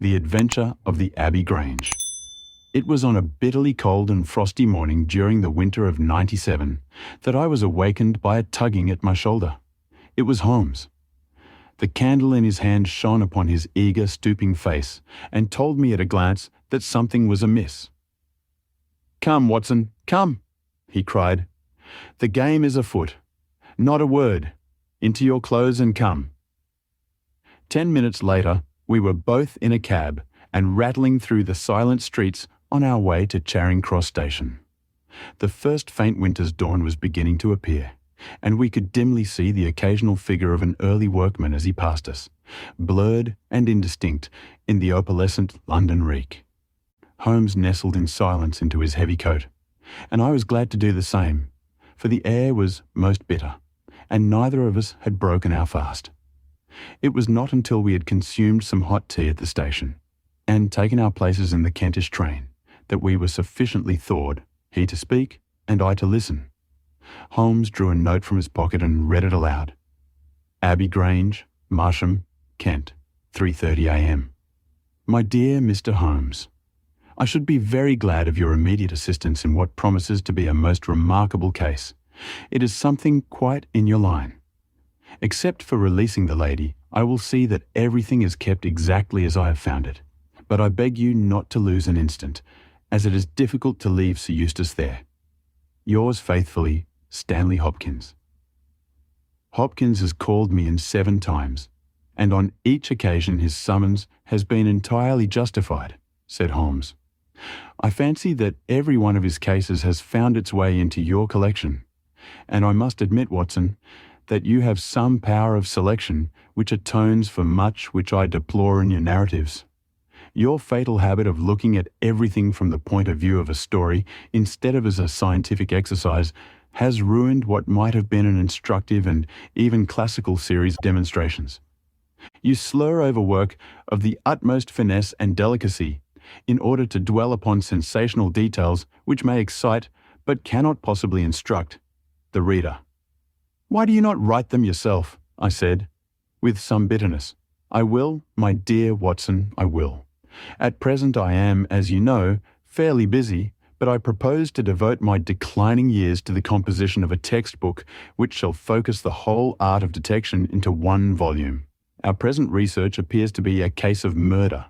The Adventure of the Abbey Grange. It was on a bitterly cold and frosty morning during the winter of '97 that I was awakened by a tugging at my shoulder. It was Holmes. The candle in his hand shone upon his eager, stooping face and told me at a glance that something was amiss. "Come, Watson, come," he cried. "The game is afoot. Not a word. Into your clothes and come." 10 minutes later, we were both in a cab and rattling through the silent streets on our way to Charing Cross Station. The first faint winter's dawn was beginning to appear, and we could dimly see the occasional figure of an early workman as he passed us, blurred and indistinct in the opalescent London reek. Holmes nestled in silence into his heavy coat, and I was glad to do the same, for the air was most bitter, and neither of us had broken our fast. It was not until we had consumed some hot tea at the station, and taken our places in the Kentish train, that we were sufficiently thawed, he to speak and I to listen. Holmes drew a note from his pocket and read it aloud. "Abbey Grange, Marsham, Kent, 3:30 a.m. My dear Mr. Holmes, I should be very glad of your immediate assistance in what promises to be a most remarkable case. It is something quite in your line. Except for releasing the lady, I will see that everything is kept exactly as I have found it. But I beg you not to lose an instant, as it is difficult to leave Sir Eustace there. Yours faithfully, Stanley Hopkins." Hopkins has called me in 7 times, and on each occasion his summons has been entirely justified, said Holmes. "I fancy that every one of his cases has found its way into your collection, and I must admit, Watson, that you have some power of selection which atones for much which I deplore in your narratives. Your fatal habit of looking at everything from the point of view of a story instead of as a scientific exercise has ruined what might have been an instructive and even classical series of demonstrations. You slur over work of the utmost finesse and delicacy in order to dwell upon sensational details which may excite, but cannot possibly instruct, the reader. Why do you not write them yourself?" I said, with some bitterness. "I will, my dear Watson, I will. At present I am, as you know, fairly busy, but I propose to devote my declining years to the composition of a textbook which shall focus the whole art of detection into one volume. Our present research appears to be a case of murder."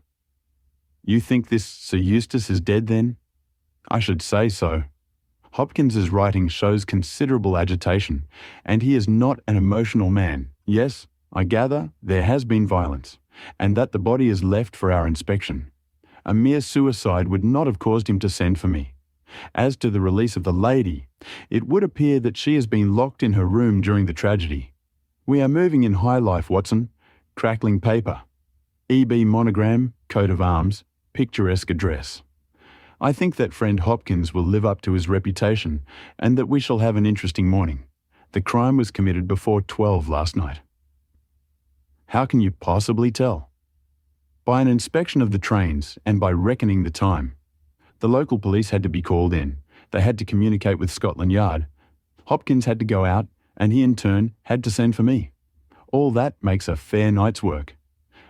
"You think this Sir Eustace is dead, then?" "I should say so. Hopkins's writing shows considerable agitation, and he is not an emotional man. Yes, I gather there has been violence, and that the body is left for our inspection. A mere suicide would not have caused him to send for me. As to the release of the lady, it would appear that she has been locked in her room during the tragedy. We are moving in high life, Watson. Crackling paper, EB monogram, coat of arms, picturesque address. I think that friend Hopkins will live up to his reputation, and that we shall have an interesting morning. The crime was committed before 12 last night." "How can you possibly tell?" "By an inspection of the trains and by reckoning the time. The local police had to be called in. They had to communicate with Scotland Yard. Hopkins had to go out, and he in turn had to send for me. All that makes a fair night's work.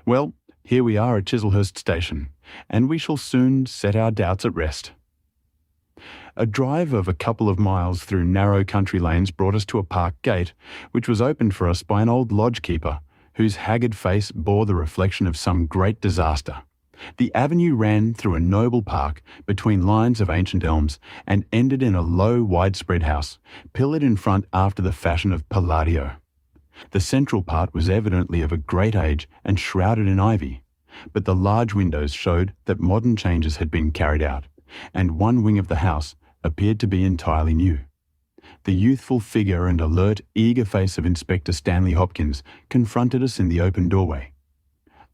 Well, here we are at Chislehurst Station, and we shall soon set our doubts at rest." A drive of a couple of miles through narrow country lanes brought us to a park gate, which was opened for us by an old lodge-keeper, whose haggard face bore the reflection of some great disaster. The avenue ran through a noble park between lines of ancient elms, and ended in a low, widespread house, pillared in front after the fashion of Palladio. The central part was evidently of a great age and shrouded in ivy, but the large windows showed that modern changes had been carried out, and one wing of the house appeared to be entirely new. The youthful figure and alert, eager face of Inspector Stanley Hopkins confronted us in the open doorway.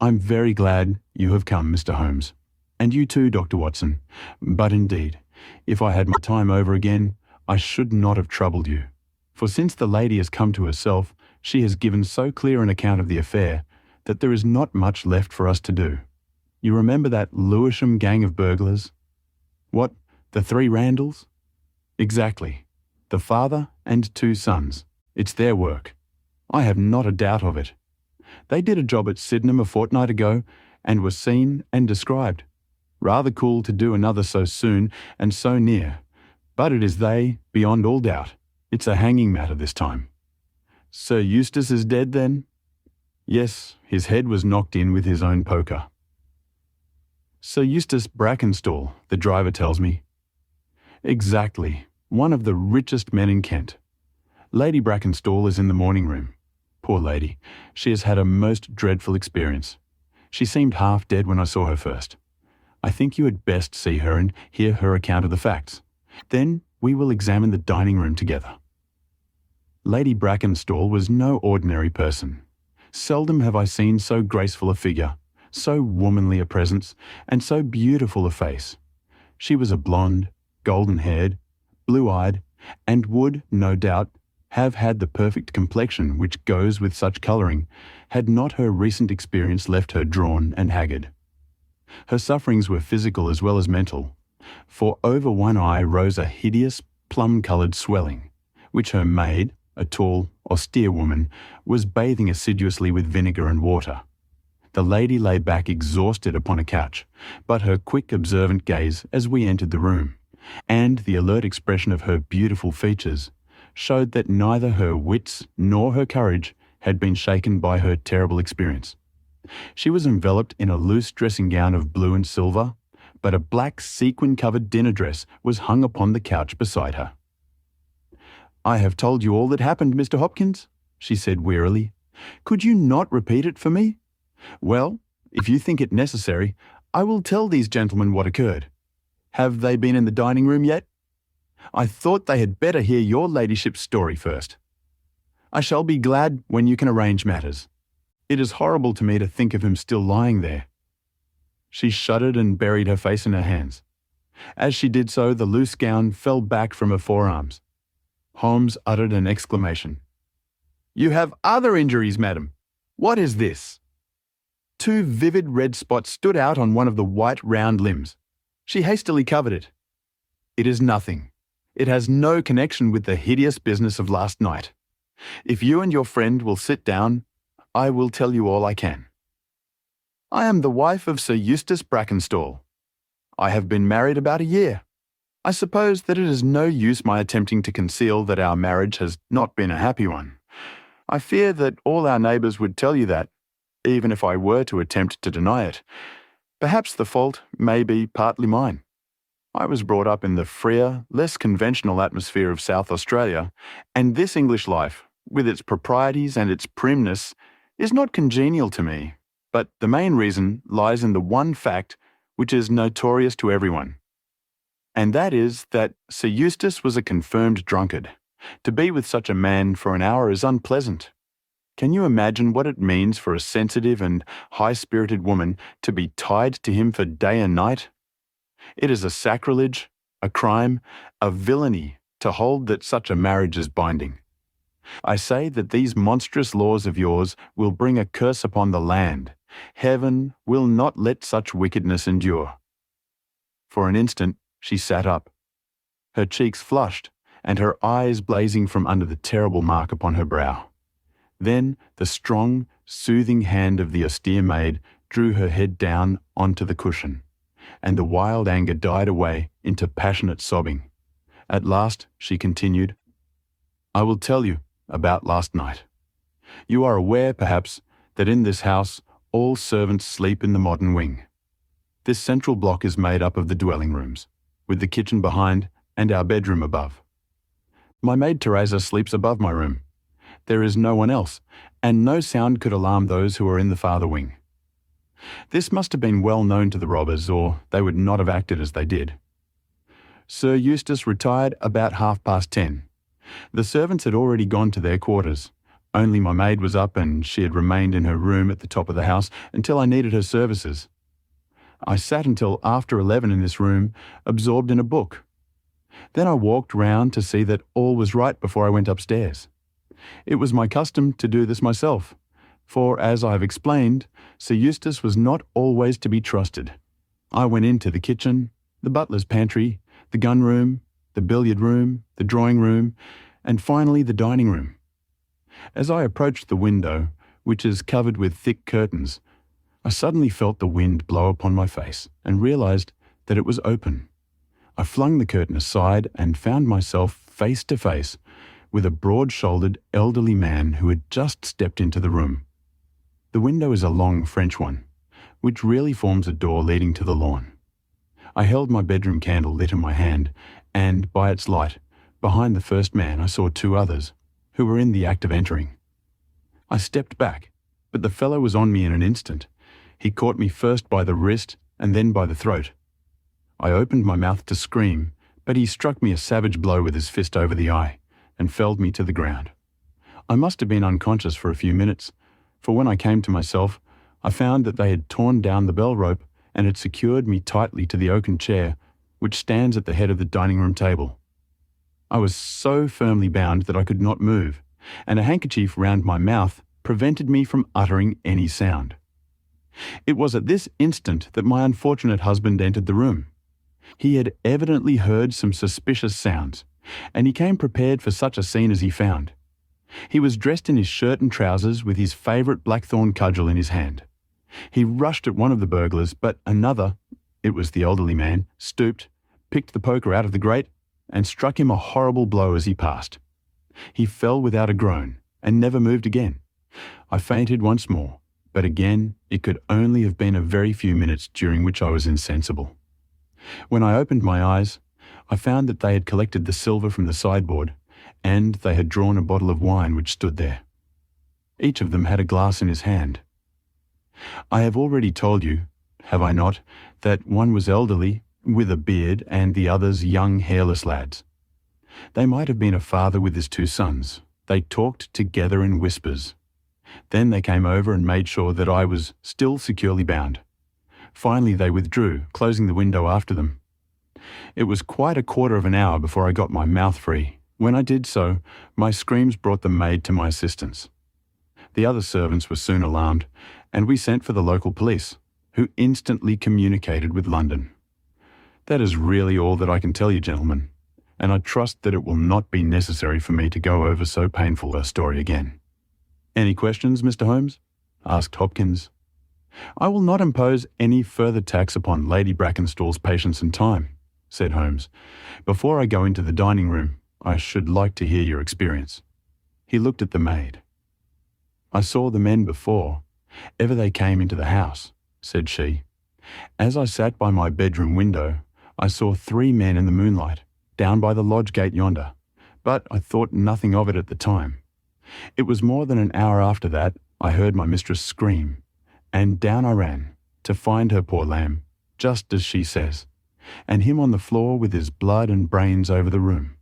"I'm very glad you have come, Mr. Holmes, and you too, Dr. Watson, but indeed, if I had my time over again, I should not have troubled you, for since the lady has come to herself, she has given so clear an account of the affair that there is not much left for us to do. You remember that Lewisham gang of burglars? What, the 3 Randalls? Exactly. The father and 2 sons. It's their work. I have not a doubt of it. They did a job at Sydenham a fortnight ago, and was seen and described. Rather cool to do another so soon and so near, but it is they, beyond all doubt. It's a hanging matter this time. Sir Eustace is dead, then? Yes, his head was knocked in with his own poker. Sir Eustace Brackenstall, the driver tells me. Exactly, one of the richest men in Kent. Lady Brackenstall is in the morning room. Poor lady, she has had a most dreadful experience. She seemed half dead when I saw her first. I think you had best see her and hear her account of the facts. Then we will examine the dining room together. Lady Brackenstall was no ordinary person. Seldom have I seen so graceful a figure, so womanly a presence, and so beautiful a face. She was a blonde, golden-haired, blue-eyed, and would, no doubt, have had the perfect complexion which goes with such colouring, had not her recent experience left her drawn and haggard. Her sufferings were physical as well as mental, for over one eye rose a hideous, plum-coloured swelling, which her maid, a tall, austere woman, was bathing assiduously with vinegar and water. The lady lay back exhausted upon a couch, but her quick, observant gaze as we entered the room, and the alert expression of her beautiful features, showed that neither her wits nor her courage had been shaken by her terrible experience. She was enveloped in a loose dressing gown of blue and silver, but a black sequin-covered dinner dress was hung upon the couch beside her. "I have told you all that happened, Mr. Hopkins," she said wearily. "Could you not repeat it for me? Well, if you think it necessary, I will tell these gentlemen what occurred. Have they been in the dining room yet? I thought they had better hear your ladyship's story first. I shall be glad when you can arrange matters. It is horrible to me to think of him still lying there." She shuddered and buried her face in her hands. As she did so, the loose gown fell back from her forearms. Holmes uttered an exclamation. "You have other injuries, madam. What is this?" 2 vivid red spots stood out on one of the white round limbs. She hastily covered it. "It is nothing. It has no connection with the hideous business of last night. If you and your friend will sit down, I will tell you all I can. I am the wife of Sir Eustace Brackenstall. I have been married about a year. I suppose that it is no use my attempting to conceal that our marriage has not been a happy one. I fear that all our neighbours would tell you that, even if I were to attempt to deny it. Perhaps the fault may be partly mine. I was brought up in the freer, less conventional atmosphere of South Australia, and this English life, with its proprieties and its primness, is not congenial to me, but the main reason lies in the one fact which is notorious to everyone. And that is that Sir Eustace was a confirmed drunkard. To be with such a man for an hour is unpleasant. Can you imagine what it means for a sensitive and high-spirited woman to be tied to him for day and night? It is a sacrilege, a crime, a villainy to hold that such a marriage is binding. I say that these monstrous laws of yours will bring a curse upon the land. Heaven will not let such wickedness endure." For an instant, she sat up, her cheeks flushed and her eyes blazing from under the terrible mark upon her brow. Then the strong, soothing hand of the austere maid drew her head down onto the cushion, and the wild anger died away into passionate sobbing. At last she continued, "I will tell you about last night. You are aware, perhaps, that in this house all servants sleep in the modern wing. This central block is made up of the dwelling rooms, with the kitchen behind and our bedroom above. My maid Teresa sleeps above my room. There is no one else, and no sound could alarm those who are in the farther wing. This must have been well known to the robbers, or they would not have acted as they did. Sir Eustace retired about 10:30. The servants had already gone to their quarters. Only my maid was up, and she had remained in her room at the top of the house until I needed her services. I sat until after 11 in this room, absorbed in a book. Then I walked round to see that all was right before I went upstairs. It was my custom to do this myself, for, as I have explained, Sir Eustace was not always to be trusted. I went into the kitchen, the butler's pantry, the gun room, the billiard room, the drawing room, and finally the dining room. As I approached the window, which is covered with thick curtains, I suddenly felt the wind blow upon my face and realized that it was open. I flung the curtain aside and found myself face to face with a broad-shouldered elderly man who had just stepped into the room. The window is a long French one, which really forms a door leading to the lawn. I held my bedroom candle lit in my hand, and by its light, behind the first man I saw two others, who were in the act of entering. I stepped back, but the fellow was on me in an instant. He caught me first by the wrist and then by the throat. I opened my mouth to scream, but he struck me a savage blow with his fist over the eye and felled me to the ground. I must have been unconscious for a few minutes, for when I came to myself, I found that they had torn down the bell rope and had secured me tightly to the oaken chair, which stands at the head of the dining room table. I was so firmly bound that I could not move, and a handkerchief round my mouth prevented me from uttering any sound. It was at this instant that my unfortunate husband entered the room. He had evidently heard some suspicious sounds, and he came prepared for such a scene as he found. He was dressed in his shirt and trousers with his favourite blackthorn cudgel in his hand. He rushed at one of the burglars, but another, it was the elderly man, stooped, picked the poker out of the grate, and struck him a horrible blow as he passed. He fell without a groan, and never moved again. I fainted once more, but again it could only have been a very few minutes during which I was insensible. When I opened my eyes, I found that they had collected the silver from the sideboard, and they had drawn a bottle of wine which stood there. Each of them had a glass in his hand. I have already told you, have I not, that one was elderly, with a beard, and the others young, hairless lads. They might have been a father with his two sons. They talked together in whispers. Then they came over and made sure that I was still securely bound. Finally they withdrew, closing the window after them. It was quite a quarter of an hour before I got my mouth free. When I did so, my screams brought the maid to my assistance. The other servants were soon alarmed, and we sent for the local police, who instantly communicated with London. That is really all that I can tell you, gentlemen, and I trust that it will not be necessary for me to go over so painful a story again. Any questions, Mr. Holmes? Asked Hopkins. I will not impose any further tax upon Lady Brackenstall's patience and time, said Holmes. Before I go into the dining room, I should like to hear your experience. He looked at the maid. I saw the men before, ever they came into the house, said she. As I sat by my bedroom window, I saw 3 men in the moonlight, down by the lodge gate yonder, but I thought nothing of it at the time. It was more than an hour after that I heard my mistress scream, and down I ran, to find her, poor lamb, just as she says, and him on the floor with his blood and brains over the room.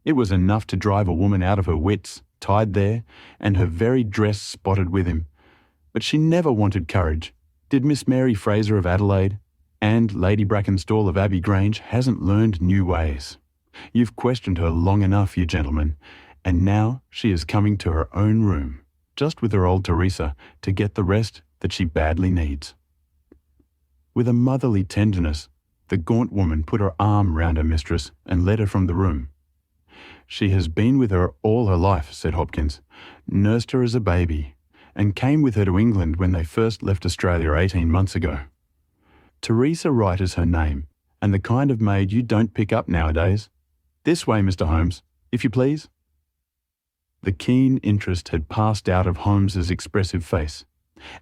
It was enough to drive a woman out of her wits, tied there, and her very dress spotted with him. But she never wanted courage. Did Miss Mary Fraser of Adelaide, and Lady Brackenstall of Abbey Grange hasn't learned new ways. You've questioned her long enough, you gentlemen, and now she is coming to her own room, just with her old Teresa, to get the rest that she badly needs. With a motherly tenderness, the gaunt woman put her arm round her mistress and led her from the room. She has been with her all her life, said Hopkins, nursed her as a baby, and came with her to England when they first left Australia 18 months ago. Teresa Wright is her name, and the kind of maid you don't pick up nowadays. This way, Mr. Holmes, if you please. The keen interest had passed out of Holmes's expressive face,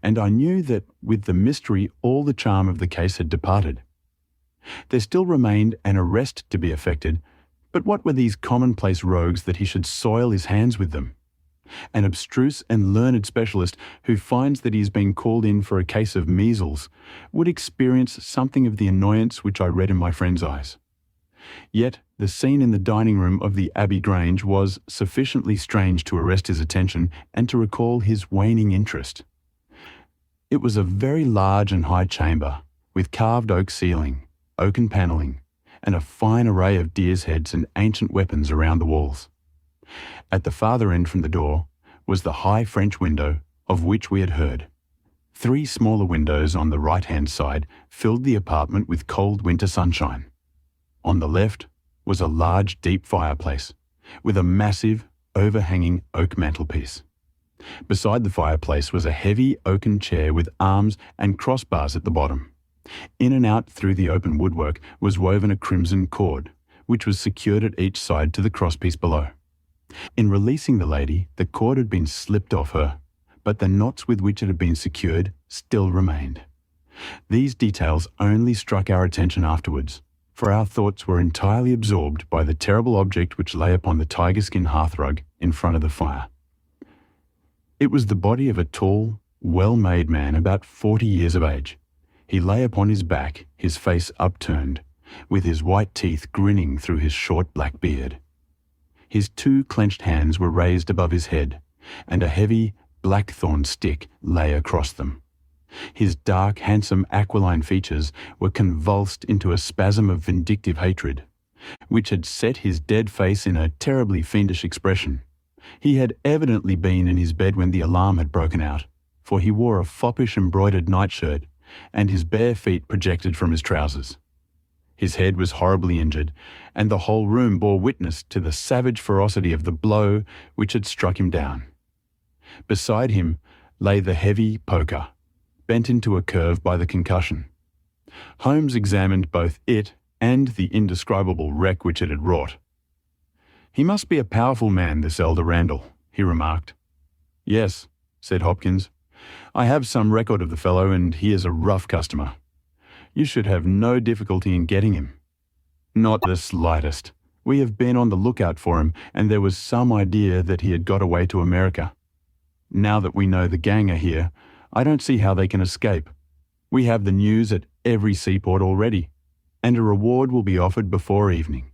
and I knew that with the mystery all the charm of the case had departed. There still remained an arrest to be effected, but what were these commonplace rogues that he should soil his hands with them? An abstruse and learned specialist who finds that he is being called in for a case of measles would experience something of the annoyance which I read in my friend's eyes. Yet the scene in the dining room of the Abbey Grange was sufficiently strange to arrest his attention and to recall his waning interest. It was a very large and high chamber, with carved oak ceiling, oaken panelling, and a fine array of deer's heads and ancient weapons around the walls. At the farther end from the door was the high French window of which we had heard. 3 smaller windows on the right-hand side filled the apartment with cold winter sunshine. On the left was a large deep fireplace, with a massive, overhanging oak mantelpiece. Beside the fireplace was a heavy oaken chair with arms and crossbars at the bottom. In and out through the open woodwork was woven a crimson cord, which was secured at each side to the crosspiece below. In releasing the lady, the cord had been slipped off her, but the knots with which it had been secured still remained. These details only struck our attention afterwards, for our thoughts were entirely absorbed by the terrible object which lay upon the tiger-skin hearthrug in front of the fire. It was the body of a tall, well-made man about 40 years of age. He lay upon his back, his face upturned, with his white teeth grinning through his short black beard. His two clenched hands were raised above his head, and a heavy, blackthorn stick lay across them. His dark, handsome, aquiline features were convulsed into a spasm of vindictive hatred, which had set his dead face in a terribly fiendish expression. He had evidently been in his bed when the alarm had broken out, for he wore a foppish embroidered nightshirt, and his bare feet projected from his trousers. His head was horribly injured, and the whole room bore witness to the savage ferocity of the blow which had struck him down. Beside him lay the heavy poker, bent into a curve by the concussion. Holmes examined both it and the indescribable wreck which it had wrought. "He must be a powerful man, this elder Randall," he remarked. "Yes," said Hopkins. "I have some record of the fellow, and he is a rough customer. You should have no difficulty in getting him." "Not the slightest. We have been on the lookout for him, and there was some idea that he had got away to America. Now that we know the gang are here, I don't see how they can escape. We have the news at every seaport already, and a reward will be offered before evening.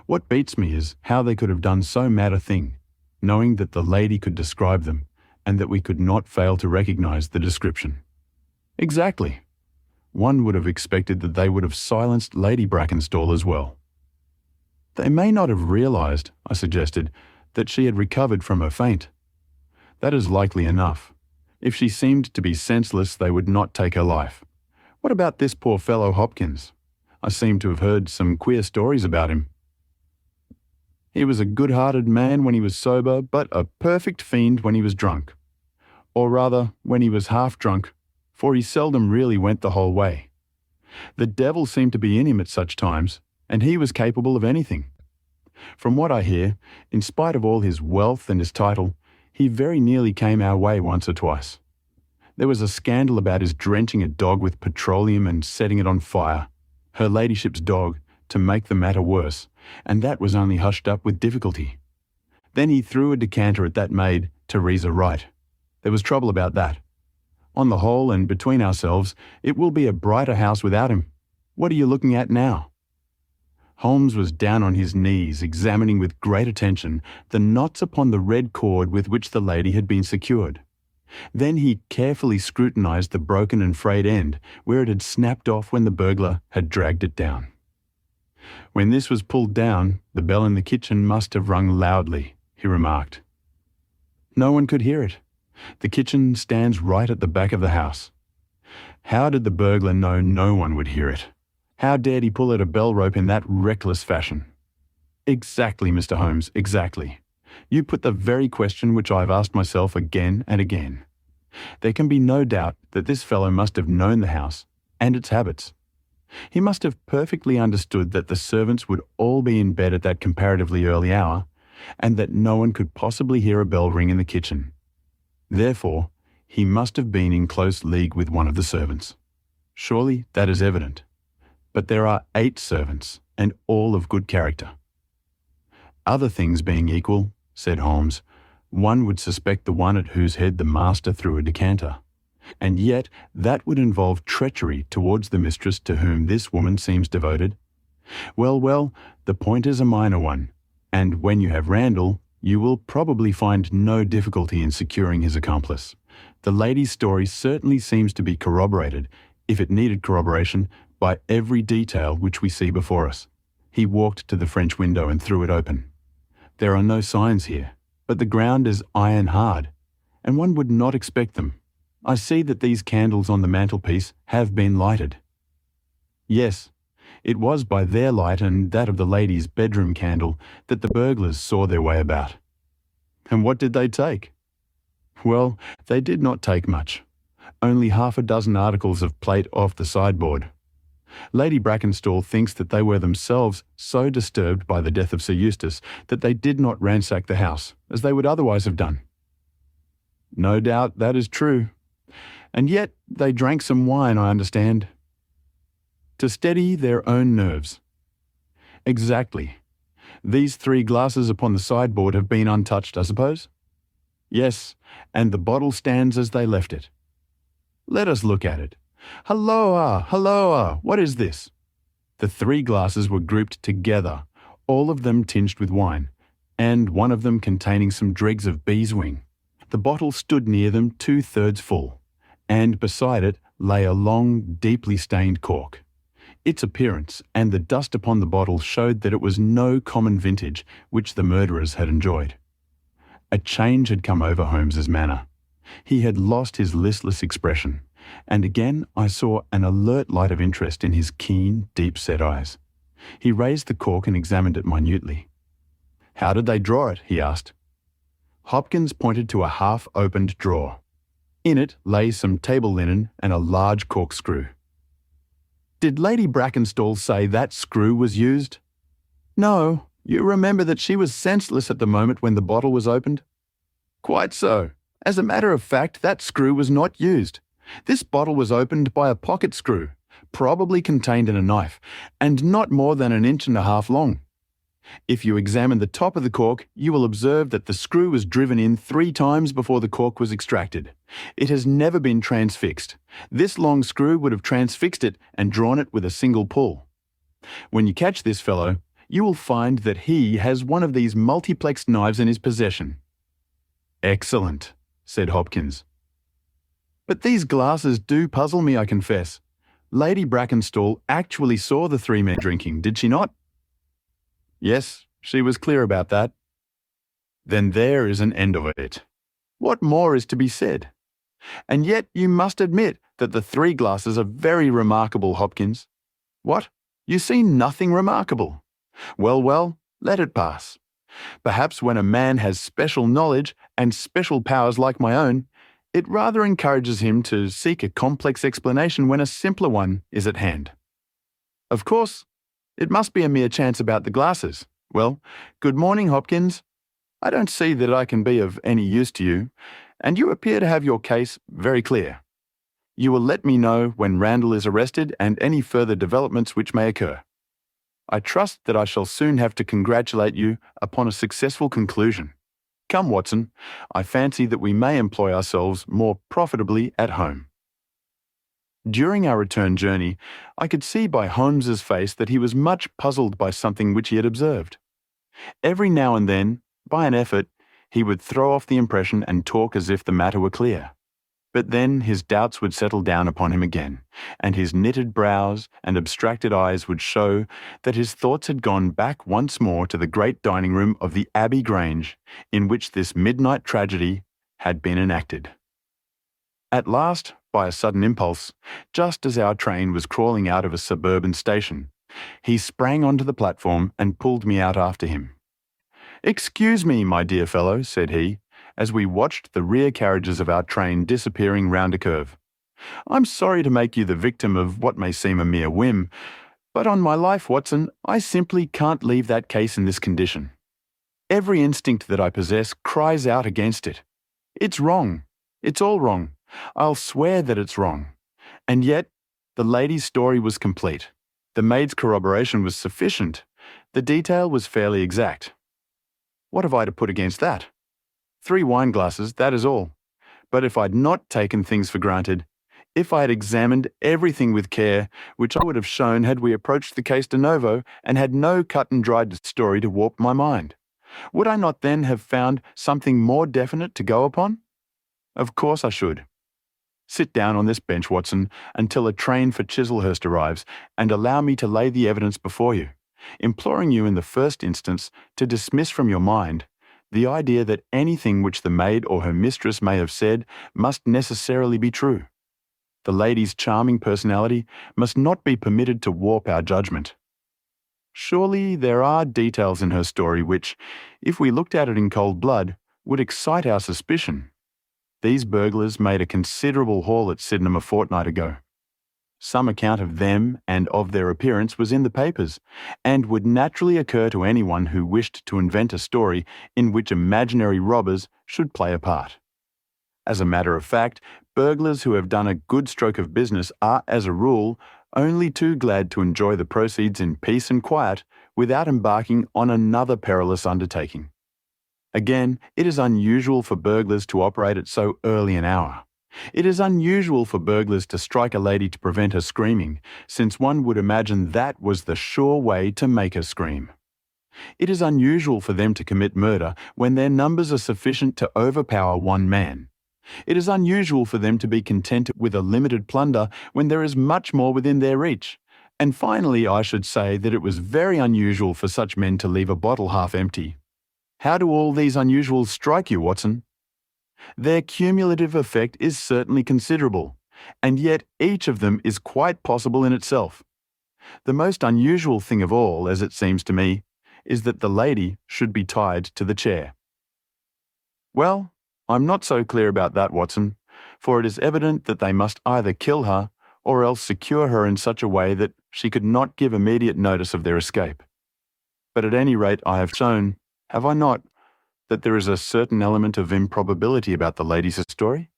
What beats me is how they could have done so mad a thing, knowing that the lady could describe them, and that we could not fail to recognize the description." "Exactly. One would have expected that they would have silenced Lady Brackenstall as well." "They may not have realized," I suggested, "that she had recovered from her faint." "That is likely enough. If she seemed to be senseless, they would not take her life. What about this poor fellow Hopkins? I seem to have heard some queer stories about him." "He was a good-hearted man when he was sober, but a perfect fiend when he was drunk. Or rather, when he was half drunk, for he seldom really went the whole way. The devil seemed to be in him at such times, and he was capable of anything. From what I hear, in spite of all his wealth and his title, he very nearly came our way once or twice. There was a scandal about his drenching a dog with petroleum and setting it on fire, her ladyship's dog, to make the matter worse, and that was only hushed up with difficulty. Then he threw a decanter at that maid, Teresa Wright. There was trouble about that. On the whole, and between ourselves, it will be a brighter house without him. What are you looking at now?" Holmes was down on his knees, examining with great attention the knots upon the red cord with which the lady had been secured. Then he carefully scrutinized the broken and frayed end, where it had snapped off when the burglar had dragged it down. "When this was pulled down, the bell in the kitchen must have rung loudly," he remarked. "No one could hear it. The kitchen stands right at the back of the house. How did the burglar know no one would hear it? How dared he pull at a bell rope in that reckless fashion?" "Exactly, Mr. Holmes, exactly. You put the very question which I have asked myself again and again. There can be no doubt that this fellow must have known the house and its habits. He must have perfectly understood that the servants would all be in bed at that comparatively early hour, and that no one could possibly hear a bell ring in the kitchen. Therefore, he must have been in close league with one of the servants. Surely that is evident. But there are 8 servants, and all of good character." "Other things being equal," said Holmes, "one would suspect the one at whose head the master threw a decanter. And yet that would involve treachery towards the mistress to whom this woman seems devoted. Well, the point is a minor one, and when you have Randall, you will probably find no difficulty in securing his accomplice. The lady's story certainly seems to be corroborated, if it needed corroboration, by every detail which we see before us." He walked to the French window and threw it open. "There are no signs here, but the ground is iron hard, and one would not expect them. I see that these candles on the mantelpiece have been lighted." "Yes, it was by their light and that of the lady's bedroom candle that the burglars saw their way about." "And what did they take?" Well, they did not take much. Only half a dozen articles of plate off the sideboard. Lady Brackenstall thinks that they were themselves so disturbed by the death of Sir Eustace that they did not ransack the house, as they would otherwise have done. No doubt that is true. And yet they drank some wine, I understand. To steady their own nerves. Exactly. These 3 glasses upon the sideboard have been untouched, I suppose? Yes, and the bottle stands as they left it. Let us look at it. Halloa, halloa, what is this? The 3 glasses were grouped together, all of them tinged with wine, and one of them containing some dregs of beeswing. The bottle stood near them 2/3 full, and beside it lay a long, deeply stained cork. Its appearance and the dust upon the bottle showed that it was no common vintage which the murderers had enjoyed. A change had come over Holmes's manner. He had lost his listless expression, and again I saw an alert light of interest in his keen, deep-set eyes. He raised the cork and examined it minutely. "How did they draw it?" he asked. Hopkins pointed to a half-opened drawer. In it lay some table linen and a large corkscrew. "Did Lady Brackenstall say that screw was used?" "No. You remember that she was senseless at the moment when the bottle was opened?" "Quite so. As a matter of fact, that screw was not used. This bottle was opened by a pocket screw, probably contained in a knife, and not more than 1.5 inches long. If you examine the top of the cork, you will observe that the screw was driven in 3 times before the cork was extracted. It has never been transfixed. This long screw would have transfixed it and drawn it with a single pull. When you catch this fellow, you will find that he has one of these multiplexed knives in his possession." "Excellent," said Hopkins. "But these glasses do puzzle me, I confess. Lady Brackenstall actually saw the 3 men drinking, did she not?" "Yes, she was clear about that." "Then there is an end of it. What more is to be said? And yet you must admit that the 3 glasses are very remarkable, Hopkins." "What? You see nothing remarkable? Well, well, let it pass. Perhaps when a man has special knowledge and special powers like my own, it rather encourages him to seek a complex explanation when a simpler one is at hand. Of course, it must be a mere chance about the glasses. Well, good morning, Hopkins. I don't see that I can be of any use to you, and you appear to have your case very clear. You will let me know when Randall is arrested and any further developments which may occur. I trust that I shall soon have to congratulate you upon a successful conclusion. Come, Watson, I fancy that we may employ ourselves more profitably at home." During our return journey, I could see by Holmes's face that he was much puzzled by something which he had observed. Every now and then, by an effort, he would throw off the impression and talk as if the matter were clear. But then his doubts would settle down upon him again, and his knitted brows and abstracted eyes would show that his thoughts had gone back once more to the great dining room of the Abbey Grange, in which this midnight tragedy had been enacted. At last, by a sudden impulse, just as our train was crawling out of a suburban station, he sprang onto the platform and pulled me out after him. "Excuse me, my dear fellow," said he, as we watched the rear carriages of our train disappearing round a curve. "I'm sorry to make you the victim of what may seem a mere whim, but on my life, Watson, I simply can't leave that case in this condition. Every instinct that I possess cries out against it. It's wrong. It's all wrong. I'll swear that it's wrong. And yet, the lady's story was complete. The maid's corroboration was sufficient. The detail was fairly exact. What have I to put against that? 3 wine glasses, that is all. But if I'd not taken things for granted, if I had examined everything with care, which I would have shown had we approached the case de novo and had no cut-and-dried story to warp my mind, would I not then have found something more definite to go upon? Of course I should. Sit down on this bench, Watson, until a train for Chislehurst arrives, and allow me to lay the evidence before you, imploring you in the first instance to dismiss from your mind the idea that anything which the maid or her mistress may have said must necessarily be true. The lady's charming personality must not be permitted to warp our judgment. Surely there are details in her story which, if we looked at it in cold blood, would excite our suspicion. These burglars made a considerable haul at Sydenham a fortnight ago. Some account of them and of their appearance was in the papers, and would naturally occur to anyone who wished to invent a story in which imaginary robbers should play a part. As a matter of fact, burglars who have done a good stroke of business are, as a rule, only too glad to enjoy the proceeds in peace and quiet without embarking on another perilous undertaking. Again, it is unusual for burglars to operate at so early an hour. It is unusual for burglars to strike a lady to prevent her screaming, since one would imagine that was the sure way to make her scream. It is unusual for them to commit murder when their numbers are sufficient to overpower one man. It is unusual for them to be content with a limited plunder when there is much more within their reach. And finally, I should say that it was very unusual for such men to leave a bottle half empty. How do all these unusuals strike you, Watson? Their cumulative effect is certainly considerable, and yet each of them is quite possible in itself. The most unusual thing of all, as it seems to me, is that the lady should be tied to the chair. Well, I'm not so clear about that, Watson, for it is evident that they must either kill her or else secure her in such a way that she could not give immediate notice of their escape. But at any rate, I have shown, have I not, that there is a certain element of improbability about the lady's story?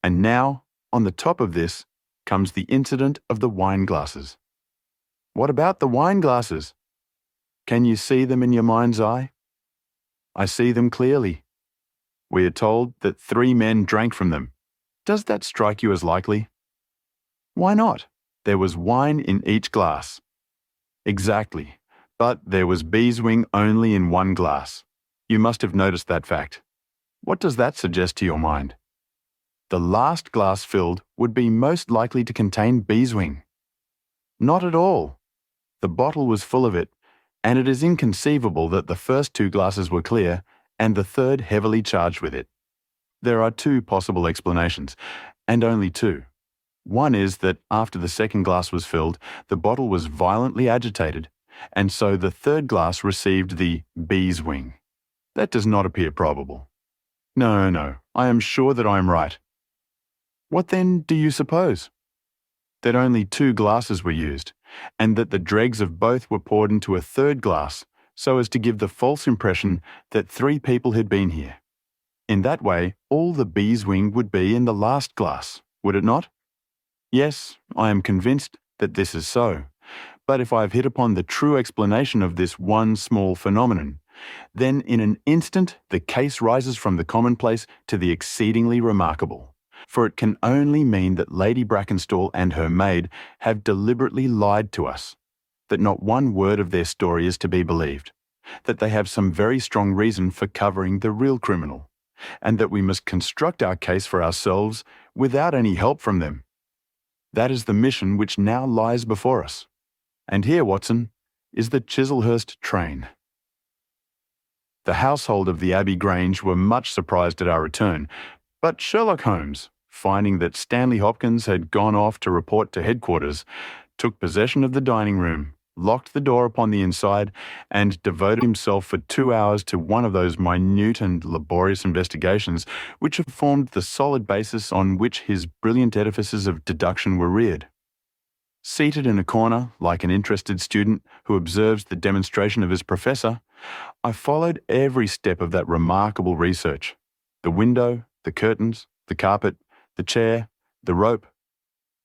And now, on the top of this, comes the incident of the wine glasses. What about the wine glasses? Can you see them in your mind's eye? I see them clearly. We are told that 3 men drank from them. Does that strike you as likely? Why not? There was wine in each glass. Exactly, but there was Beeswing only in one glass. You must have noticed that fact. What does that suggest to your mind? The last glass filled would be most likely to contain Beeswing. Not at all. The bottle was full of it, and it is inconceivable that the first 2 glasses were clear and the third heavily charged with it. There are 2 possible explanations, and only 2. One is that after the second glass was filled, the bottle was violently agitated, and so the third glass received the Beeswing. That does not appear probable. No, I am sure that I am right. What then do you suppose? That only 2 glasses were used, and that the dregs of both were poured into a third glass, so as to give the false impression that 3 people had been here. In that way, all the Beeswing would be in the last glass, would it not? Yes, I am convinced that this is so. But if I have hit upon the true explanation of this one small phenomenon, then in an instant the case rises from the commonplace to the exceedingly remarkable. For it can only mean that Lady Brackenstall and her maid have deliberately lied to us, that not one word of their story is to be believed, that they have some very strong reason for covering the real criminal, and that we must construct our case for ourselves without any help from them. That is the mission which now lies before us. And here, Watson, is the Chislehurst train. The household of the Abbey Grange were much surprised at our return, but Sherlock Holmes, finding that Stanley Hopkins had gone off to report to headquarters, took possession of the dining room, locked the door upon the inside, and devoted himself for 2 hours to one of those minute and laborious investigations which have formed the solid basis on which his brilliant edifices of deduction were reared. Seated in a corner, like an interested student who observes the demonstration of his professor, I followed every step of that remarkable research. The window, the curtains, the carpet, the chair, the rope.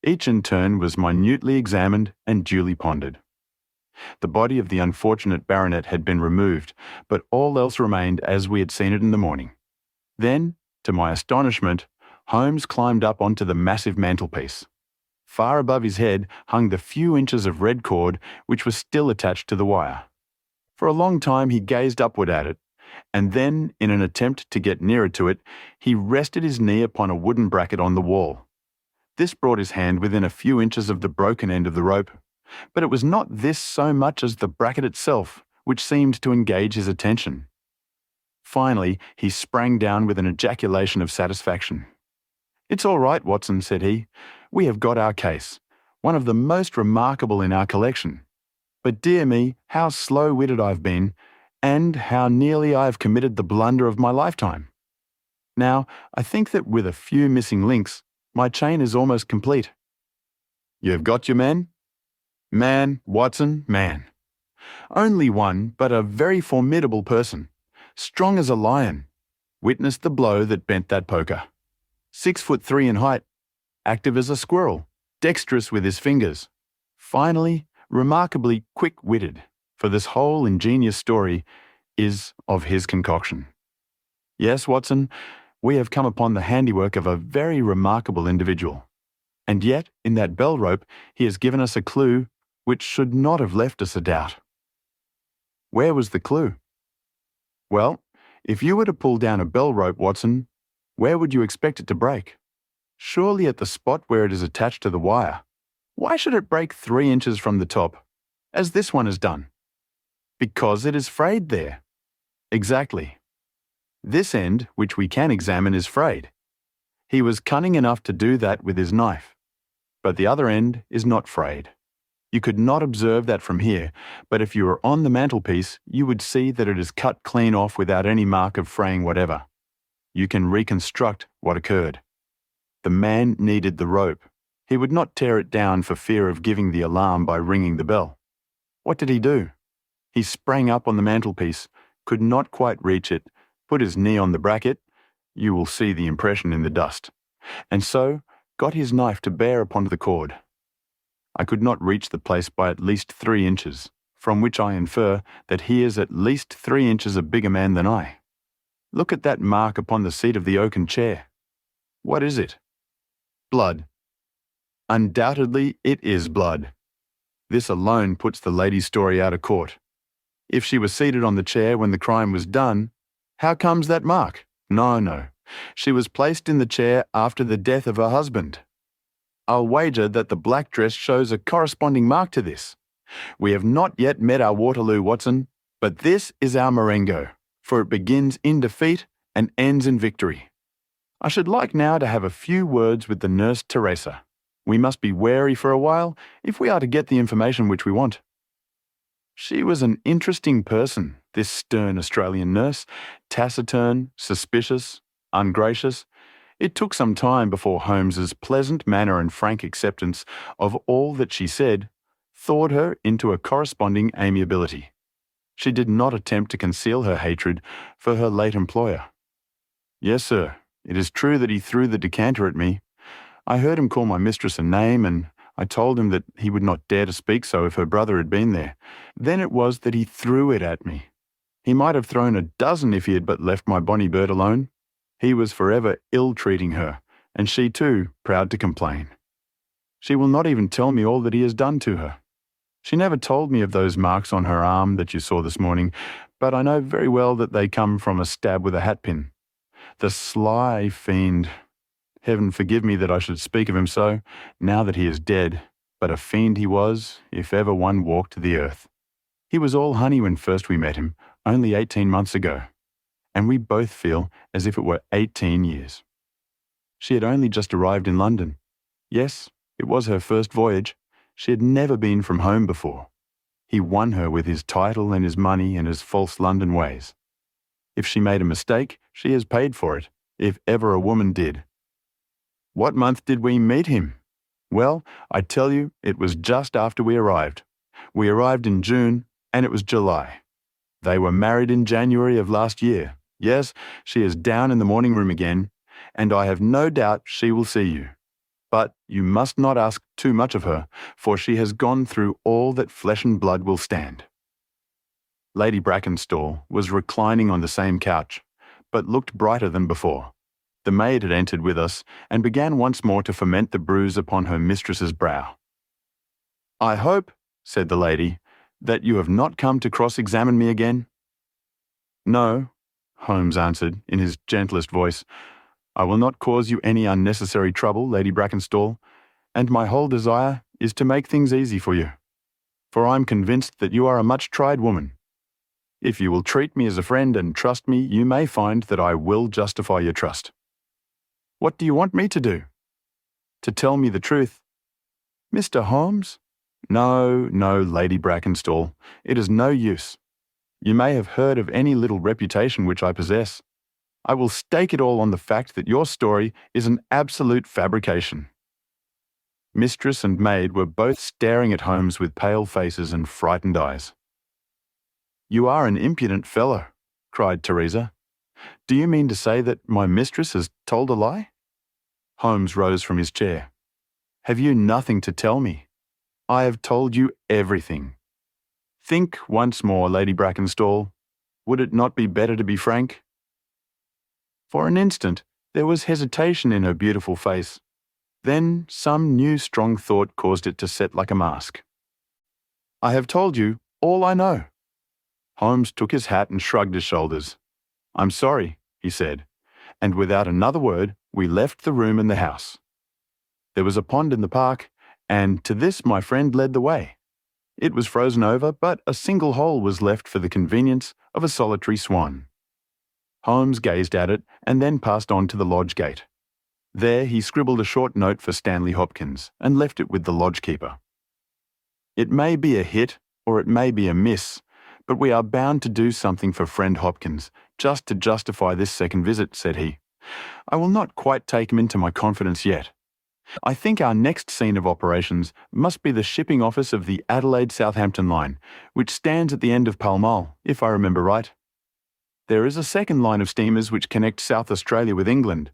Each in turn was minutely examined and duly pondered. The body of the unfortunate baronet had been removed, but all else remained as we had seen it in the morning. Then, to my astonishment, Holmes climbed up onto the massive mantelpiece. Far above his head hung the few inches of red cord which was still attached to the wire. For a long time he gazed upward at it, and then, in an attempt to get nearer to it, he rested his knee upon a wooden bracket on the wall. This brought his hand within a few inches of the broken end of the rope, but it was not this so much as the bracket itself which seemed to engage his attention. Finally, he sprang down with an ejaculation of satisfaction. "It's all right, Watson," said he. "We have got our case, one of the most remarkable in our collection. But dear me, how slow-witted I've been, and how nearly I have committed the blunder of my lifetime." Now, I think that with a few missing links, my chain is almost complete. You've got your men? Man, Watson, man. Only one, but a very formidable person. Strong as a lion. Witnessed the blow that bent that poker. 6'3" in height. Active as a squirrel. Dexterous with his fingers. Finally, remarkably quick-witted, for this whole ingenious story is of his concoction. Yes, Watson, we have come upon the handiwork of a very remarkable individual. And yet, in that bell rope, he has given us a clue which should not have left us a doubt. Where was the clue? Well, if you were to pull down a bell rope, Watson, where would you expect it to break? Surely at the spot where it is attached to the wire. Why should it break 3 inches from the top, as this one has done? Because it is frayed there. Exactly. This end, which we can examine, is frayed. He was cunning enough to do that with his knife. But the other end is not frayed. You could not observe that from here, but if you were on the mantelpiece, you would see that it is cut clean off without any mark of fraying whatever. You can reconstruct what occurred. The man needed the rope. He would not tear it down for fear of giving the alarm by ringing the bell. What did he do? He sprang up on the mantelpiece, could not quite reach it, put his knee on the bracket, you will see the impression in the dust, and so got his knife to bear upon the cord. I could not reach the place by at least 3 inches, from which I infer that he is at least 3 inches a bigger man than I. Look at that mark upon the seat of the oaken chair. What is it? Blood. Undoubtedly it is blood. This alone puts the lady's story out of court. If she was seated on the chair when the crime was done, how comes that mark? No. She was placed in the chair after the death of her husband. I'll wager that the black dress shows a corresponding mark to this. We have not yet met our Waterloo, Watson, but this is our Marengo, for it begins in defeat and ends in victory. I should like now to have a few words with the nurse Teresa. We must be wary for a while if we are to get the information which we want. She was an interesting person, this stern Australian nurse, taciturn, suspicious, ungracious. It took some time before Holmes's pleasant manner and frank acceptance of all that she said thawed her into a corresponding amiability. She did not attempt to conceal her hatred for her late employer. Yes, sir, it is true that he threw the decanter at me. I heard him call my mistress a name, and I told him that he would not dare to speak so if her brother had been there. Then it was that he threw it at me. He might have thrown a dozen if he had but left my bonny bird alone. He was forever ill-treating her, and she too proud to complain. She will not even tell me all that he has done to her. She never told me of those marks on her arm that you saw this morning, but I know very well that they come from a stab with a hatpin. The sly fiend! Heaven forgive me that I should speak of him so, now that he is dead, but a fiend he was, if ever one walked the earth. He was all honey when first we met him, only 18 months ago, and we both feel as if it were 18 years. She had only just arrived in London. Yes, it was her first voyage. She had never been from home before. He won her with his title and his money and his false London ways. If she made a mistake, she has paid for it, if ever a woman did. What month did we meet him? Well, I tell you, it was just after we arrived. We arrived in June, and it was July. They were married in January of last year. Yes, she is down in the morning room again, and I have no doubt she will see you. But you must not ask too much of her, for she has gone through all that flesh and blood will stand. Lady Brackenstall was reclining on the same couch, but looked brighter than before. The maid had entered with us, and began once more to foment the bruise upon her mistress's brow. "I hope," said the lady, "that you have not come to cross-examine me again?" "No," Holmes answered, in his gentlest voice. "I will not cause you any unnecessary trouble, Lady Brackenstall, and my whole desire is to make things easy for you. For I am convinced that you are a much-tried woman. If you will treat me as a friend and trust me, you may find that I will justify your trust." "What do you want me to do?" "To tell me the truth." "Mr. Holmes?" No, Lady Brackenstall. It is no use. You may have heard of any little reputation which I possess. I will stake it all on the fact that your story is an absolute fabrication." Mistress and maid were both staring at Holmes with pale faces and frightened eyes. "You are an impudent fellow," cried Teresa. "Do you mean to say that my mistress has told a lie?" Holmes rose from his chair. "Have you nothing to tell me? I have told you everything. Think once more, Lady Brackenstall. Would it not be better to be frank?" For an instant, there was hesitation in her beautiful face. Then some new strong thought caused it to set like a mask. "I have told you all I know." Holmes took his hat and shrugged his shoulders. "I'm sorry," he said, and without another word, we left the room and the house. There was a pond in the park, and to this my friend led the way. It was frozen over, but a single hole was left for the convenience of a solitary swan. Holmes gazed at it and then passed on to the lodge gate. There he scribbled a short note for Stanley Hopkins and left it with the lodgekeeper. "It may be a hit or it may be a miss, but we are bound to do something for friend Hopkins, just to justify this second visit," said he. "I will not quite take him into my confidence yet. I think our next scene of operations must be the shipping office of the Adelaide Southampton line, which stands at the end of Pall Mall, if I remember right. There is a second line of steamers which connect South Australia with England,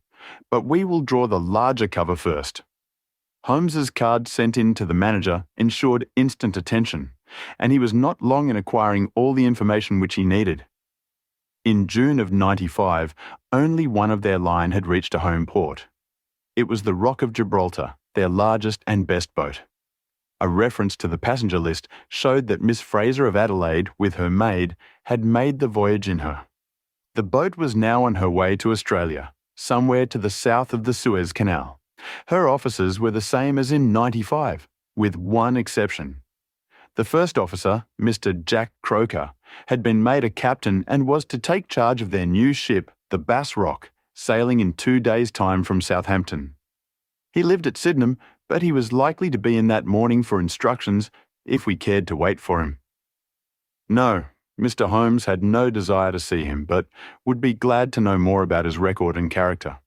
but we will draw the larger cover first." Holmes's card sent in to the manager ensured instant attention, and he was not long in acquiring all the information which he needed. In June of '95, only one of their line had reached a home port. It was the Rock of Gibraltar, their largest and best boat. A reference to the passenger list showed that Miss Fraser of Adelaide, with her maid, had made the voyage in her. The boat was now on her way to Australia, somewhere to the south of the Suez Canal. Her officers were the same as in '95, with one exception. The first officer, Mr. Jack Croker, had been made a captain and was to take charge of their new ship, the Bass Rock, sailing in 2 days' time from Southampton. He lived at Sydenham, but he was likely to be in that morning for instructions if we cared to wait for him. No, Mr. Holmes had no desire to see him, but would be glad to know more about his record and character.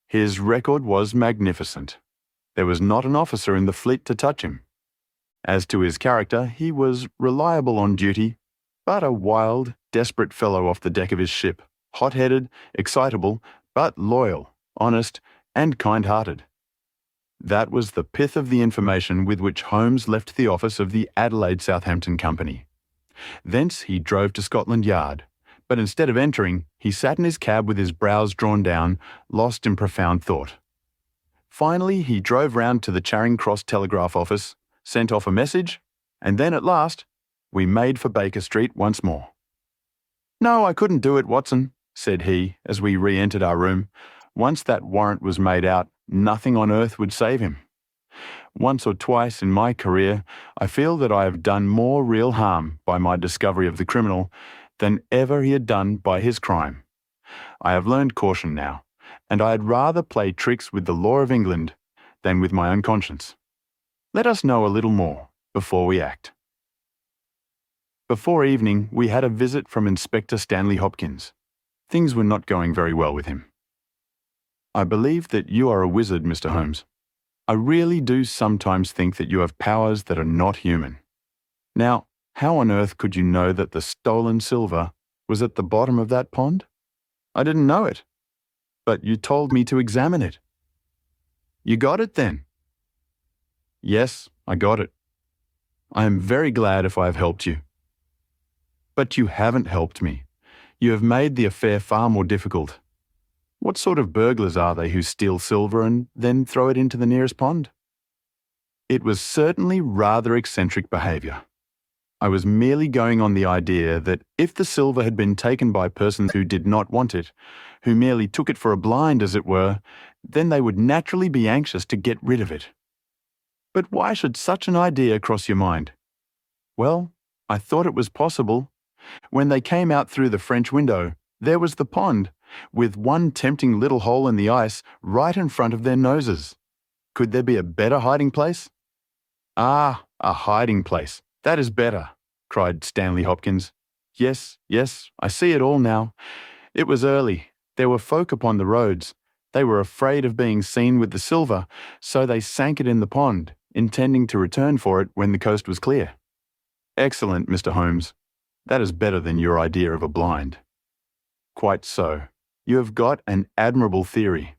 His record was magnificent. There was not an officer in the fleet to touch him. As to his character, he was reliable on duty, but a wild, desperate fellow off the deck of his ship, hot-headed, excitable, but loyal, honest, and kind-hearted. That was the pith of the information with which Holmes left the office of the Adelaide Southampton Company. Thence he drove to Scotland Yard, but instead of entering, he sat in his cab with his brows drawn down, lost in profound thought. Finally, he drove round to the Charing Cross telegraph office, sent off a message, and then at last, we made for Baker Street once more. "No, I couldn't do it, Watson," said he, as we re-entered our room. Once that warrant was made out, nothing on earth would save him. Once or twice in my career, I feel that I have done more real harm by my discovery of the criminal than ever he had done by his crime. I have learned caution now, and I'd rather play tricks with the law of England than with my own conscience. Let us know a little more before we act. Before evening, we had a visit from Inspector Stanley Hopkins. Things were not going very well with him. "I believe that you are a wizard, Mr. Holmes. I really do sometimes think that you have powers that are not human. Now, how on earth could you know that the stolen silver was at the bottom of that pond? I didn't know it, but you told me to examine it." "You got it then?" "Yes, I got it. I am very glad if I have helped you." "But you haven't helped me. You have made the affair far more difficult. What sort of burglars are they who steal silver and then throw it into the nearest pond?" It was certainly rather eccentric behaviour. I was merely going on the idea that if the silver had been taken by persons who did not want it, who merely took it for a blind, as it were, then they would naturally be anxious to get rid of it. But why should such an idea cross your mind? Well, I thought it was possible. When they came out through the French window, there was the pond, with one tempting little hole in the ice right in front of their noses. Could there be a better hiding place? "Ah, a hiding place. That is better," cried Stanley Hopkins. Yes, I see it all now. It was early. There were folk upon the roads. They were afraid of being seen with the silver, so they sank it in the pond, intending to return for it when the coast was clear. Excellent, Mr. Holmes. That is better than your idea of a blind. Quite so. You have got an admirable theory.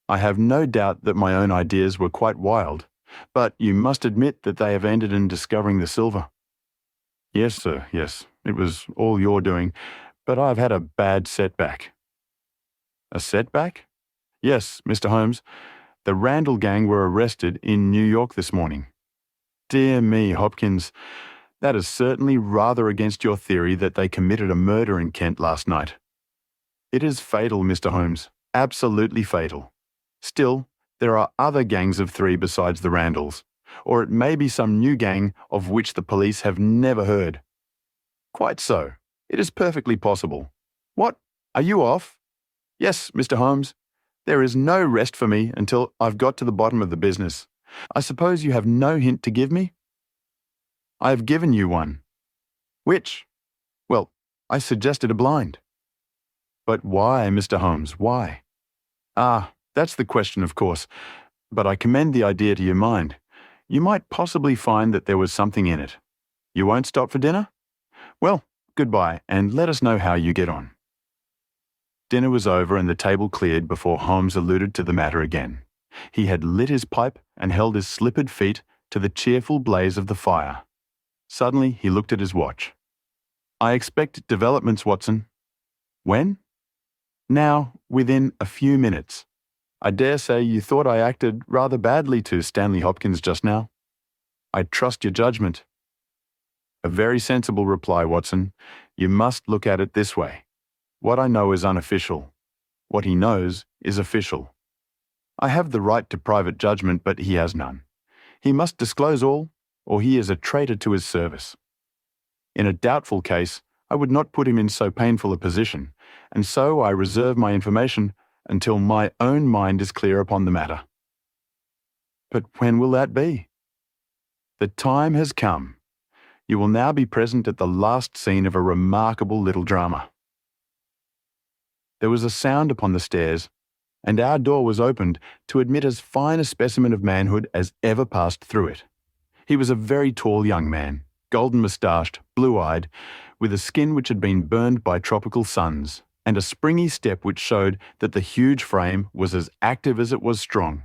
I have no doubt that my own ideas were quite wild, but you must admit that they have ended in discovering the silver. Yes, sir, yes. It was all your doing, but I've had a bad setback. A setback? Yes, Mr. Holmes. The Randall gang were arrested in New York this morning. Dear me, Hopkins, that is certainly rather against your theory that they committed a murder in Kent last night. It is fatal, Mr. Holmes, absolutely fatal. Still, there are other gangs of three besides the Randalls, or it may be some new gang of which the police have never heard. Quite so. It is perfectly possible. What? Are you off? Yes, Mr. Holmes. There is no rest for me until I've got to the bottom of the business. I suppose you have no hint to give me? I have given you one. Which? Well, I suggested a blind. But why, Mr. Holmes, why? Ah, that's the question, of course. But I commend the idea to your mind. You might possibly find that there was something in it. You won't stop for dinner? Well, goodbye, and let us know how you get on. Dinner was over and the table cleared before Holmes alluded to the matter again. He had lit his pipe and held his slippered feet to the cheerful blaze of the fire. Suddenly he looked at his watch. I expect developments, Watson. When? Now, within a few minutes. I dare say you thought I acted rather badly to Stanley Hopkins just now. I trust your judgment. A very sensible reply, Watson. You must look at it this way. What I know is unofficial. What he knows is official. I have the right to private judgment, but he has none. He must disclose all, or he is a traitor to his service. In a doubtful case, I would not put him in so painful a position, and so I reserve my information until my own mind is clear upon the matter. But when will that be? The time has come. You will now be present at the last scene of a remarkable little drama. There was a sound upon the stairs, and our door was opened to admit as fine a specimen of manhood as ever passed through it. He was a very tall young man, golden-moustached, blue-eyed, with a skin which had been burned by tropical suns, and a springy step which showed that the huge frame was as active as it was strong.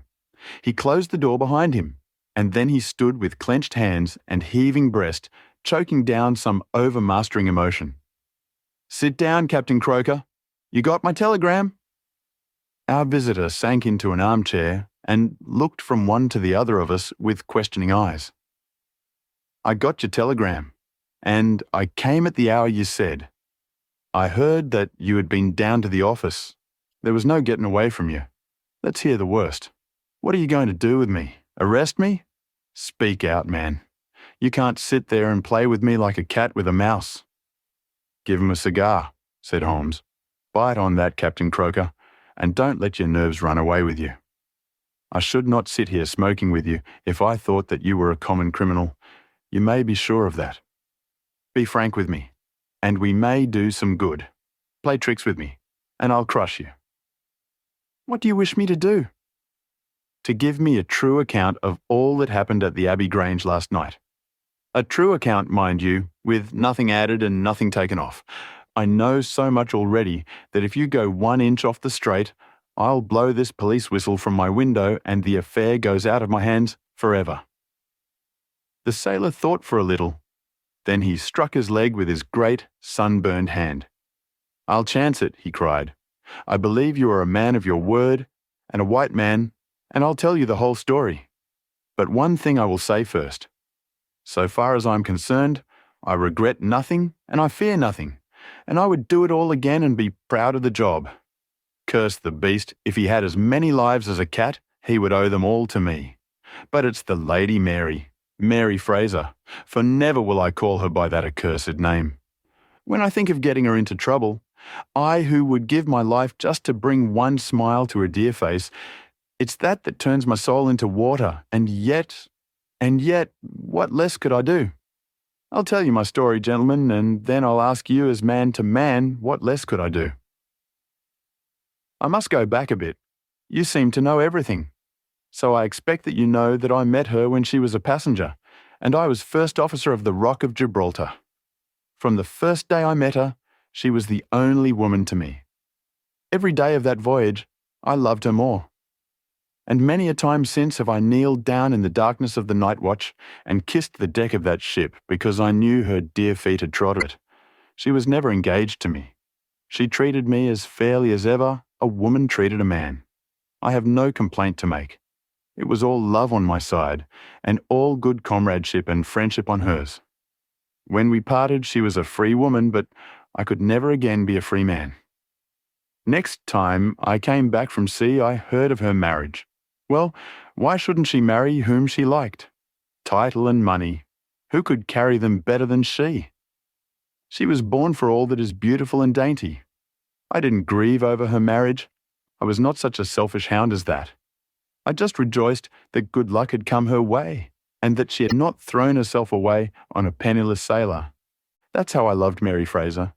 He closed the door behind him, and then he stood with clenched hands and heaving breast, choking down some overmastering emotion. "Sit down, Captain Croker. You got my telegram?" Our visitor sank into an armchair and looked from one to the other of us with questioning eyes. "I got your telegram, and I came at the hour you said. I heard that you had been down to the office. There was no getting away from you. Let's hear the worst. What are you going to do with me? Arrest me? Speak out, man. You can't sit there and play with me like a cat with a mouse." "Give him a cigar," said Holmes. "Bite on that, Captain Croker, and don't let your nerves run away with you. I should not sit here smoking with you if I thought that you were a common criminal. You may be sure of that. Be frank with me, and we may do some good. Play tricks with me, and I'll crush you." "What do you wish me to do?" "To give me a true account of all that happened at the Abbey Grange last night. A true account, mind you, with nothing added and nothing taken off. I know so much already that if you go 1 inch off the straight, I'll blow this police whistle from my window and the affair goes out of my hands forever." The sailor thought for a little. Then he struck his leg with his great, sunburned hand. "I'll chance it," he cried. "I believe you are a man of your word and a white man, and I'll tell you the whole story. But one thing I will say first. So far as I'm concerned, I regret nothing and I fear nothing, and I would do it all again and be proud of the job. Curse the beast, if he had as many lives as a cat, he would owe them all to me. But it's the Lady Mary Fraser, for never will I call her by that accursed name. When I think of getting her into trouble, I who would give my life just to bring one smile to her dear face, it's that turns my soul into water, and yet, what less could I do? I'll tell you my story, gentlemen, and then I'll ask you as man to man, what less could I do?" I must go back a bit. You seem to know everything. So I expect that you know that I met her when she was a passenger, and I was first officer of the Rock of Gibraltar. From the first day I met her, she was the only woman to me. Every day of that voyage, I loved her more. And many a time since have I kneeled down in the darkness of the night watch and kissed the deck of that ship because I knew her dear feet had trod it. She was never engaged to me. She treated me as fairly as ever a woman treated a man. I have no complaint to make. It was all love on my side, and all good comradeship and friendship on hers. When we parted, she was a free woman, but I could never again be a free man. Next time I came back from sea, I heard of her marriage. Well, why shouldn't she marry whom she liked? Title and money. Who could carry them better than she? She was born for all that is beautiful and dainty. I didn't grieve over her marriage. I was not such a selfish hound as that. I just rejoiced that good luck had come her way, and that she had not thrown herself away on a penniless sailor. That's how I loved Mary Fraser.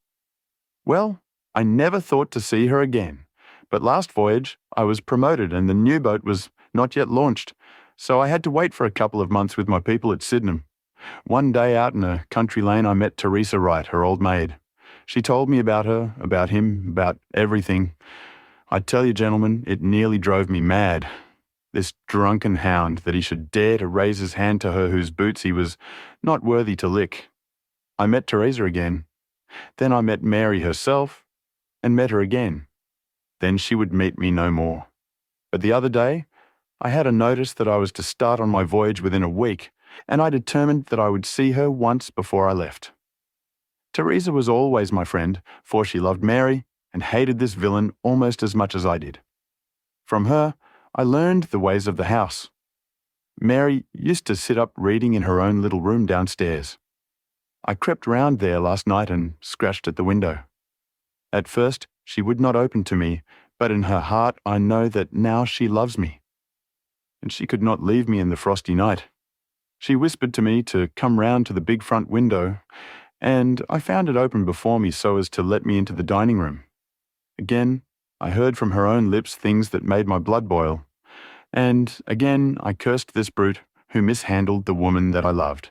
Well, I never thought to see her again, but last voyage I was promoted and the new boat was not yet launched, so I had to wait for a couple of months with my people at Sydenham. One day out in a country lane I met Teresa Wright, her old maid. She told me about her, about him, about everything. I tell you, gentlemen, it nearly drove me mad. This drunken hound, that he should dare to raise his hand to her whose boots he was not worthy to lick. I met Teresa again. Then I met Mary herself, and met her again. Then she would meet me no more. But the other day, I had a notice that I was to start on my voyage within a week, and I determined that I would see her once before I left. Teresa was always my friend, for she loved Mary and hated this villain almost as much as I did. From her, I learned the ways of the house. Mary used to sit up reading in her own little room downstairs. I crept round there last night and scratched at the window. At first, she would not open to me, but in her heart I know that now she loves me. And she could not leave me in the frosty night. She whispered to me to come round to the big front window, and I found it open before me so as to let me into the dining room. Again, I heard from her own lips things that made my blood boil, and again I cursed this brute who mishandled the woman that I loved.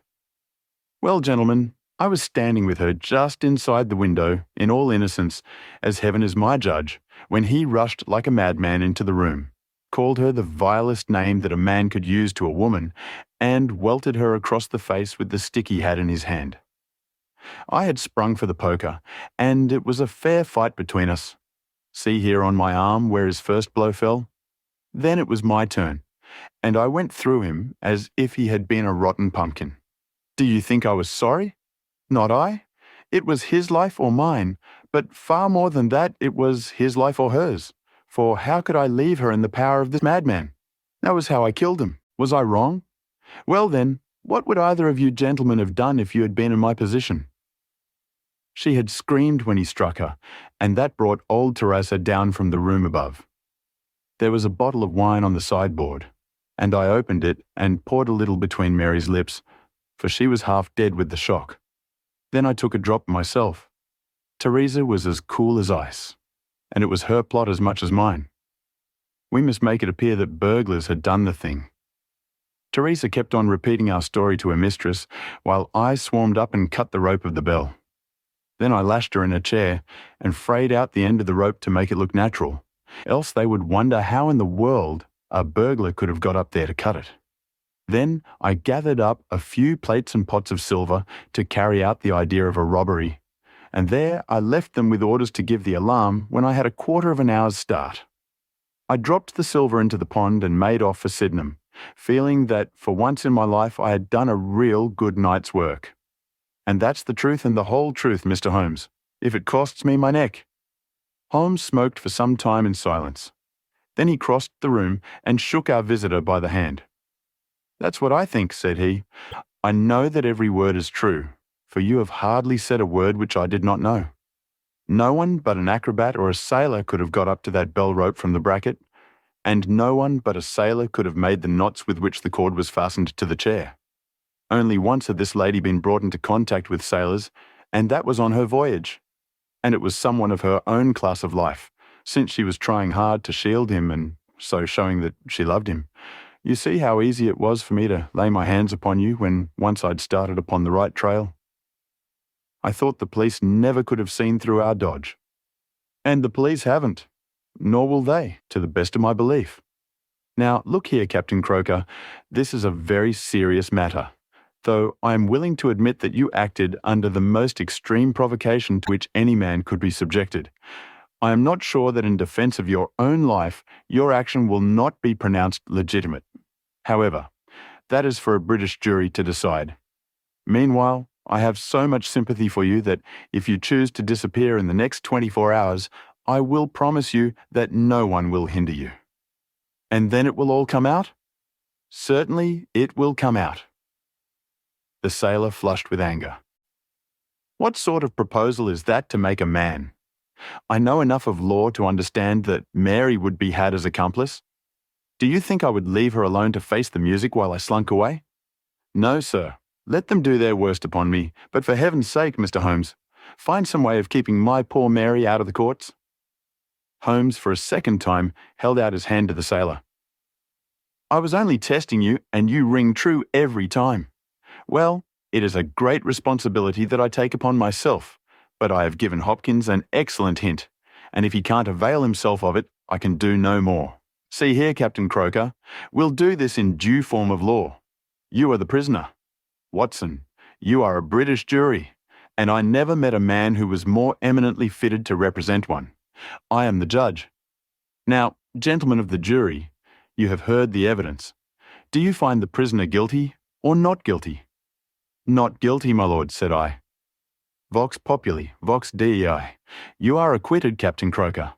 Well, gentlemen, I was standing with her just inside the window, in all innocence, as heaven is my judge, when he rushed like a madman into the room, called her the vilest name that a man could use to a woman, and welted her across the face with the stick he had in his hand. I had sprung for the poker, and it was a fair fight between us. See here on my arm where his first blow fell? Then it was my turn, and I went through him as if he had been a rotten pumpkin. Do you think I was sorry? Not I. It was his life or mine, but far more than that, it was his life or hers. For how could I leave her in the power of this madman? That was how I killed him. Was I wrong? Well then, what would either of you gentlemen have done if you had been in my position? She had screamed when he struck her, and that brought old Teresa down from the room above. There was a bottle of wine on the sideboard, and I opened it and poured a little between Mary's lips, for she was half dead with the shock. Then I took a drop myself. Teresa was as cool as ice, and it was her plot as much as mine. We must make it appear that burglars had done the thing. Teresa kept on repeating our story to her mistress, while I swarmed up and cut the rope of the bell. Then I lashed her in a chair and frayed out the end of the rope to make it look natural, else they would wonder how in the world a burglar could have got up there to cut it. Then I gathered up a few plates and pots of silver to carry out the idea of a robbery, and there I left them with orders to give the alarm when I had a quarter of an hour's start. I dropped the silver into the pond and made off for Sydenham, feeling that for once in my life I had done a real good night's work. And that's the truth and the whole truth, Mr. Holmes, if it costs me my neck. Holmes smoked for some time in silence. Then he crossed the room and shook our visitor by the hand. That's what I think, said he. I know that every word is true, for you have hardly said a word which I did not know. No one but an acrobat or a sailor could have got up to that bell rope from the bracket, and no one but a sailor could have made the knots with which the cord was fastened to the chair. Only once had this lady been brought into contact with sailors, and that was on her voyage. And it was someone of her own class of life, since she was trying hard to shield him and so showing that she loved him. You see how easy it was for me to lay my hands upon you when once I'd started upon the right trail? I thought the police never could have seen through our dodge. And the police haven't, nor will they, to the best of my belief. Now, look here, Captain Croker, this is a very serious matter, though I am willing to admit that you acted under the most extreme provocation to which any man could be subjected. I am not sure that in defence of your own life, your action will not be pronounced legitimate. However, that is for a British jury to decide. Meanwhile, I have so much sympathy for you that if you choose to disappear in the next 24 hours, I will promise you that no one will hinder you. And then it will all come out? Certainly it will come out. The sailor flushed with anger. What sort of proposal is that to make a man? I know enough of law to understand that Mary would be had as accomplice. Do you think I would leave her alone to face the music while I slunk away? No, sir. Let them do their worst upon me, but for heaven's sake, Mr. Holmes, find some way of keeping my poor Mary out of the courts. Holmes, for a second time, held out his hand to the sailor. I was only testing you, and you ring true every time. Well, it is a great responsibility that I take upon myself, but I have given Hopkins an excellent hint, and if he can't avail himself of it, I can do no more. See here, Captain Croker, we'll do this in due form of law. You are the prisoner. Watson, you are a British jury, and I never met a man who was more eminently fitted to represent one. I am the judge. Now, gentlemen of the jury, you have heard the evidence. Do you find the prisoner guilty or not guilty? Not guilty, my lord, said I. Vox populi, vox Dei. You are acquitted, Captain Croker.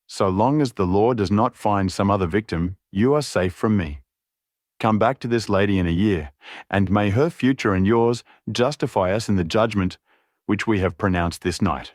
So long as the law does not find some other victim, you are safe from me. Come back to this lady in a year, and may her future and yours justify us in the judgment which we have pronounced this night.